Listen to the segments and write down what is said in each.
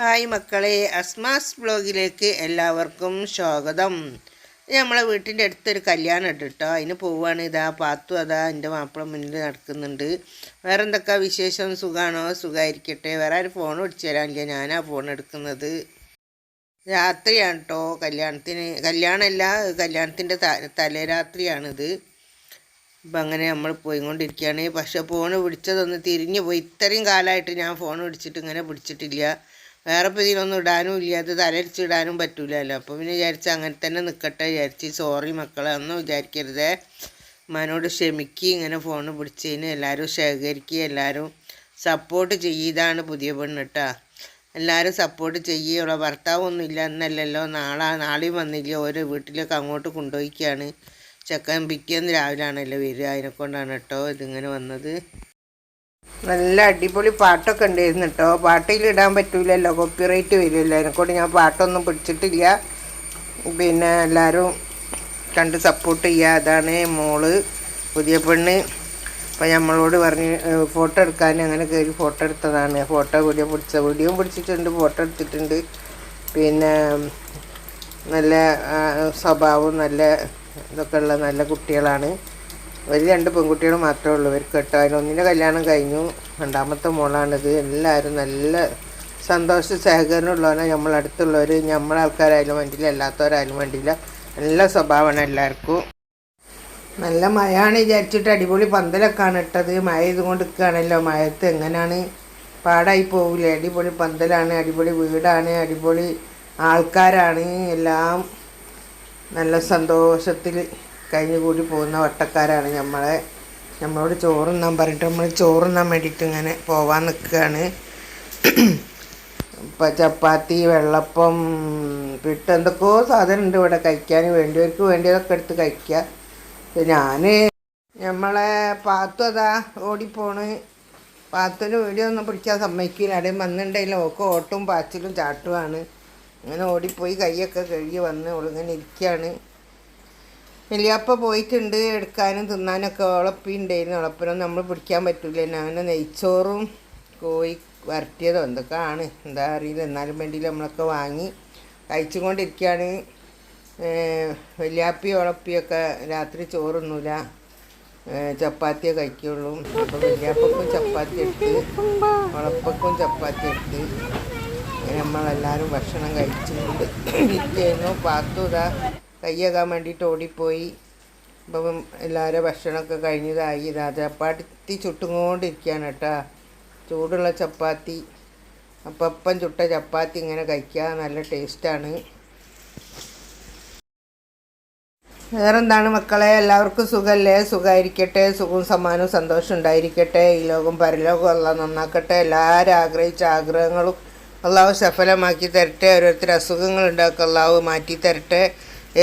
Hi മക്കളെ, അസ്മാസ് ബ്ലോഗിലേക്ക് എല്ലാവർക്കും സ്വാഗതം. നമ്മളെ വീട്ടിൻ്റെ അടുത്തൊരു കല്യാണം ഉണ്ട് കേട്ടോ. അതിന് പോവുകയാണ്. ഇതാ പാത്തു അതാ എൻ്റെ മാപ്പിള മുന്നിൽ നടക്കുന്നുണ്ട്. വേറെ എന്തൊക്കെ വിശേഷം? സുഖമാണോ? സുഖമായിരിക്കട്ടെ. വേറെ ആരും ഫോൺ പിടിച്ചു തരാനില്ല, ഞാനാ ഫോൺ എടുക്കുന്നത്. രാത്രിയാണ് കേട്ടോ കല്യാണമല്ല, കല്യാണത്തിൻ്റെ തലേരാത്രിയാണിത്. അപ്പം അങ്ങനെ നമ്മൾ പോയിക്കൊണ്ടിരിക്കുകയാണ്. പക്ഷെ ഫോൺ പിടിച്ചതൊന്ന് തിരിഞ്ഞു പോയി. ഇത്രയും കാലമായിട്ട് ഞാൻ ഫോൺ പിടിച്ചിട്ട് ഇങ്ങനെ പിടിച്ചിട്ടില്ല. വേറെ ഇപ്പോൾ ഇതിലൊന്നും ഇടാനും ഇല്ല, അത് തലരിച്ചിടാനും പറ്റൂലല്ലോ. അപ്പോൾ പിന്നെ വിചാരിച്ച് അങ്ങനെ തന്നെ നിൽക്കട്ടെ വിചാരിച്ച്. സോറി മക്കളെ, ഒന്നും വിചാരിക്കരുതേ. മനോട് ക്ഷമിക്കുക. ഇങ്ങനെ ഫോൺ പിടിച്ചതിന് എല്ലാവരും ശേഖരിക്കുക, എല്ലാവരും സപ്പോർട്ട് ചെയ്താണ് പുതിയ പെണ്ണ് കേട്ടോ. എല്ലാവരും സപ്പോർട്ട് ചെയ്യുക. ഭർത്താവൊന്നും ഇല്ല എന്നല്ലല്ലോ, നാളെയും വന്നില്ല. ഓരോ വീട്ടിലേക്ക് അങ്ങോട്ട് കൊണ്ടുപോയിക്കുകയാണ്. ചെക്കൻ പിറ്റേന്ന് രാവിലെയാണല്ലോ വരിക. അതിനെക്കൊണ്ടാണ് കേട്ടോ ഇതിങ്ങനെ വന്നത്. നല്ല അടിപൊളി പാട്ടൊക്കെ ഉണ്ടായിരുന്നു കേട്ടോ. പാട്ടിലിടാൻ പറ്റൂലല്ലോ, കോപ്പിറൈറ്റ് വരുമല്ലോ. അതിനെക്കൊണ്ട് ഞാൻ പാട്ടൊന്നും പിടിച്ചിട്ടില്ല. പിന്നെ എല്ലാവരും കണ്ട് സപ്പോർട്ട് ചെയ്യുക. അതാണ് മോള്, പുതിയ പെണ്ണ്. അപ്പം നമ്മളോട് പറഞ്ഞ് ഫോട്ടോ എടുക്കാൻ അങ്ങനെ കയറി ഫോട്ടോ എടുത്തതാണ്. വീഡിയോ പിടിച്ചിട്ടുണ്ട്, ഫോട്ടോ എടുത്തിട്ടുണ്ട്. പിന്നെ നല്ല സ്വഭാവം, നല്ല ഇതൊക്കെ ഉള്ള നല്ല കുട്ടികളാണ്. ഒരു 2 പെൺകുട്ടികൾ മാത്രമേ ഉള്ളൂ ഇവർക്ക് കേട്ടോ. അതിനൊന്നിൻ്റെ കല്യാണം കഴിഞ്ഞു, രണ്ടാമത്തെ മോളാണിത്. എല്ലാവരും നല്ല സന്തോഷ സഹകരണമുള്ളവരാണ് നമ്മളടുത്തുള്ളവർ. നമ്മളാൾക്കാരായാലും വേണ്ടിയില്ല, അല്ലാത്തവരായാലും വേണ്ടിയില്ല. നല്ല സ്വഭാവമാണ് എല്ലാവർക്കും. നല്ല മഴയാണ് വിചാരിച്ചിട്ട് അടിപൊളി പന്തലൊക്കെയാണ് ഇട്ടത്. മഴ ഇതുകൊണ്ട് നിൽക്കുകയാണല്ലോ. മഴയത്ത് എങ്ങനെയാണ് പാടായി പോവില്ലേ. അടിപൊളി പന്തലാണ്, അടിപൊളി വീടാണ്, അടിപൊളി ആൾക്കാരാണ്. എല്ലാം നല്ല സന്തോഷത്തിൽ കഴിഞ്ഞുകൂടി പോകുന്ന വട്ടക്കാരാണ്. നമ്മളോട് ചോറുണ്ണാൻ പറഞ്ഞിട്ട് നമ്മൾ ചോറുണ്ണാൻ വേണ്ടിയിട്ട് ഇങ്ങനെ പോവാൻ നിൽക്കുകയാണ്. ഇപ്പം ചപ്പാത്തി, വെള്ളപ്പം, പിട്ട്, എന്തൊക്കെയോ സാധനം ഉണ്ട് ഇവിടെ കഴിക്കാൻ. വേണ്ടിയവർക്ക് വേണ്ടിയതൊക്കെ എടുത്ത് കഴിക്കുക. നമ്മളെ പാത്തു അതാ ഓടിപ്പോണ്. പാത്തുവിന് വീഡിയോ ഒന്നും പിടിക്കാൻ സമ്മതിക്കില്ല. അവിടെയും വന്നിട്ടുണ്ടെങ്കിൽ ഓക്ക് ഓട്ടും പാച്ചിലും ചാട്ടുമാണ്. അങ്ങനെ ഓടിപ്പോയി കൈയൊക്കെ കഴുകി വന്ന് ഓളിങ്ങനെ ഇരിക്കുകയാണ്. വലിയപ്പ പോയിട്ടുണ്ട് എടുക്കാനും തിന്നാനൊക്കെ. ഉളപ്പി ഉണ്ടായിരുന്നു. ഉളപ്പിനൊന്നും നമ്മൾ പിടിക്കാൻ പറ്റില്ല. അങ്ങനെ നെയ്ച്ചോറും കോഴി വരട്ടിയതോ എന്തൊക്കെയാണ്, എന്താ അറിയില്ല. എന്നാലും വേണ്ടിയില്ല നമ്മളൊക്കെ വാങ്ങി കഴിച്ചും കൊണ്ടിരിക്കുകയാണ്. വലിയാപ്പി ഉളപ്പിയൊക്കെ രാത്രി ചോറൊന്നുമില്ല, ചപ്പാത്തിയെ കഴിക്കുള്ളൂ. അപ്പോൾ വലിയാപ്പക്കും ചപ്പാത്തി എടുത്ത്, ഉളപ്പക്കും ചപ്പാത്തി എടുത്ത് നമ്മളെല്ലാവരും ഭക്ഷണം കഴിച്ചുകൊണ്ട് ഇരിക്കുന്നു. പാത്തു ഇതാ കയ്യേകാൻ വേണ്ടിയിട്ട് ഓടിപ്പോയി. അപ്പം എല്ലാവരും ഭക്ഷണമൊക്കെ കഴിഞ്ഞതായി. ഇതാ ചപ്പാത്തി ചുട്ടുകൊണ്ടിരിക്കുകയാണ് കേട്ടോ. ചൂടുള്ള ചപ്പാത്തി, അപ്പം ചുട്ട ചപ്പാത്തി ഇങ്ങനെ കഴിക്കുക, നല്ല ടേസ്റ്റാണ്. വേറെന്താണ് മക്കളെ, എല്ലാവർക്കും സുഖമല്ലേ? സുഖമായിരിക്കട്ടെ. സുഖവും സമ്മാനവും സന്തോഷം ഉണ്ടായിരിക്കട്ടെ. ഈ ലോകം പരലോകം അല്ലാഹ് നന്നാക്കട്ടെ. എല്ലാവരും ആഗ്രഹിച്ച ആഗ്രഹങ്ങളും അള്ളാഹു സഫലമാക്കി തരട്ടെ. ഓരോരുത്തർ അസുഖങ്ങൾ ഉണ്ടാക്കുക അള്ളാഹു മാറ്റി തരട്ടെ.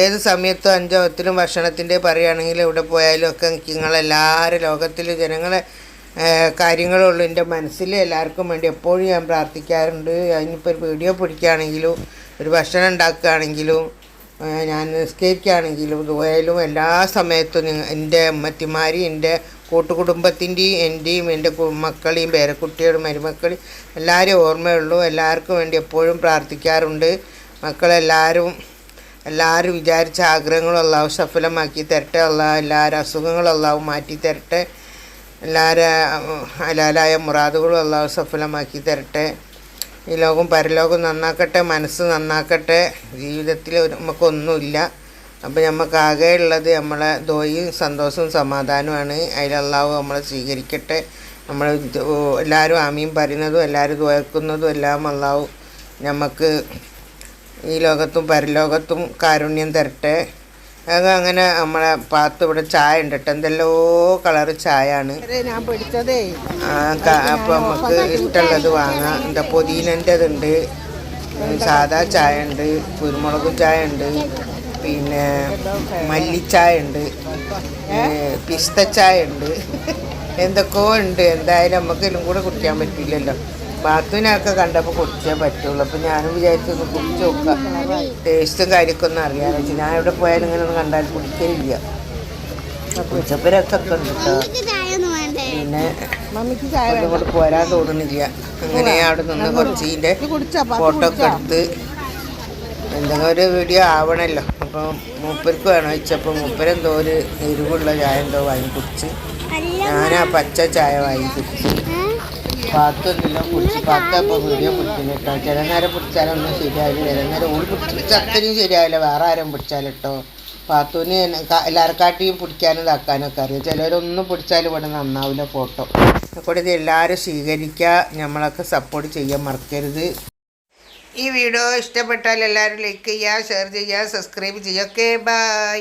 ഏത് സമയത്തും 5 വക്തിലും ഭക്ഷണത്തിൻ്റെ പറയുകയാണെങ്കിൽ എവിടെ പോയാലും ഒക്കെ നിങ്ങളെല്ലാവരും ലോകത്തിൽ ജനങ്ങളെ കാര്യങ്ങളുള്ളൂ എൻ്റെ മനസ്സിൽ. എല്ലാവർക്കും വേണ്ടി എപ്പോഴും ഞാൻ പ്രാർത്ഥിക്കാറുണ്ട്. അതിനിപ്പോൾ ഒരു വീഡിയോ പിടിക്കുകയാണെങ്കിലും, ഒരു ഭക്ഷണം ഉണ്ടാക്കുകയാണെങ്കിലും, ഞാൻ നിസ്കരിക്കുകയാണെങ്കിലും, ദുആയിലും എല്ലാ സമയത്തും എൻ്റെ അമ്മത്തിമാരെയും എൻ്റെ കൂട്ടുകുടുംബത്തിൻ്റെയും എൻ്റെയും എൻ്റെ മക്കളെയും പേരക്കുട്ടികളും മരുമക്കളെയും എല്ലാവരും ഓർമ്മയുള്ളൂ. എല്ലാവർക്കും വേണ്ടി എപ്പോഴും പ്രാർത്ഥിക്കാറുണ്ട്. മക്കളെല്ലാവരും വിചാരിച്ച ആഗ്രഹങ്ങളും അള്ളാഹു സഫലമാക്കി തരട്ടെ. എല്ലാവരും അസുഖങ്ങളും അള്ളാഹു മാറ്റി തരട്ടെ. എല്ലാവരും ഹലാലായ മുറാദുകളും അള്ളാഹു സഫലമാക്കി തരട്ടെ. ഈ ലോകം പരലോകം നന്നാക്കട്ടെ. മനസ്സ് നന്നാക്കട്ടെ. ജീവിതത്തിൽ നമുക്കൊന്നുമില്ല. അപ്പോൾ നമുക്കാകെ ഉള്ളത് നമ്മളെ ദുആയും സന്തോഷവും സമാധാനവുമാണ്. അതിലല്ലാഹു നമ്മളെ സ്വീകരിക്കട്ടെ. നമ്മൾ എല്ലാവരും ആമീൻ പറയുന്നതും എല്ലാവരും ദുആക്കുന്നതും എല്ലാം അല്ലാഹു നമുക്ക് ഈ ലോകത്തും പരലോകത്തും കാരുണ്യം തരട്ടെ. അങ്ങനെ നമ്മളെ പാത്ത് ഇവിടെ ചായ ഉണ്ട് കേട്ടോ. എന്തെല്ലോ കളറ് ചായ ആണ് ഞാൻ പിടിച്ചതേ. അപ്പോൾ നമുക്ക് ഇഷ്ടമുള്ളത് വാങ്ങാം. എന്താ പുതിനൻ്റെതുണ്ട്, സാദാ ചായ ഉണ്ട്, കുരുമുളക് ചായ ഉണ്ട്, പിന്നെ മല്ലിച്ചായ ഉണ്ട്, പിസ്ത ചായ ഉണ്ട്, എന്തൊക്കെയോ ഉണ്ട്. എന്തായാലും നമുക്ക് എല്ലാം കൂടെ കുടിക്കാൻ പറ്റില്ലല്ലോ. ബാത്തുവിനൊക്കെ കണ്ടപ്പോൾ കുടിച്ചേ പറ്റുള്ളൂ. അപ്പോൾ ഞാനും വിചാരിച്ചൊന്ന് കുടിച്ച് നോക്കാം, ടേസ്റ്റും കാര്യമൊക്കെ ഒന്ന് അറിയാമെന്ന് വെച്ചാൽ. ഞാൻ എവിടെ പോയാലും ഇങ്ങനെ ഒന്നും കണ്ടാൽ കുടിക്കലില്ല. കുടിച്ചപ്പോൾ രസമൊക്കെ ഉണ്ട് കേട്ടോ. പിന്നെ അങ്ങോട്ട് പോരാൻ തോന്നുന്നില്ല. അങ്ങനെ അവിടെ നിന്ന് കുറച്ച് ഇതിൻ്റെ ഫോട്ടോ ഒക്കെ എടുത്ത് എന്തെങ്കിലും ഒരു വീഡിയോ ആവണമല്ലോ. അപ്പോൾ മൂപ്പർക്ക് വേണം വെച്ചപ്പോൾ മൂപ്പരെന്തോ ഒരു എരിവുള്ള ചായ എന്തോ വാങ്ങി കുടിച്ച്, ഞാനാ പച്ച ചായ വാങ്ങി കുടിച്ച്. പാത്തൊന്നുമില്ല കുടിച്ച് പാത്തപ്പോൾ വീഡിയോ പിടിക്കുന്നു കേട്ടോ. ചില നേരം പിടിച്ചാലൊന്നും ശരിയായില്ല, ചില നേരം ഓടി പിടിച്ച അത്രയും ശരിയായില്ല. വേറെ ആരും പിടിച്ചാലിട്ടോ പാത്തൂന് എല്ലാവർക്കാട്ടിയും പിടിക്കാനും ഇതാക്കാനൊക്കെ അറിയാം. ചിലരൊന്നും പിടിച്ചാലും ഇവിടെ നന്നാവില്ല ഫോട്ടോ. അപ്പോൾ ഇത് എല്ലാവരും സ്വീകരിക്കുക, നമ്മളൊക്കെ സപ്പോർട്ട് ചെയ്യാൻ മറക്കരുത്. ഈ വീഡിയോ ഇഷ്ടപ്പെട്ടാൽ എല്ലാവരും ലൈക്ക് ചെയ്യുക, ഷെയർ ചെയ്യുക, സബ്സ്ക്രൈബ് ചെയ്യുക. Okay, by.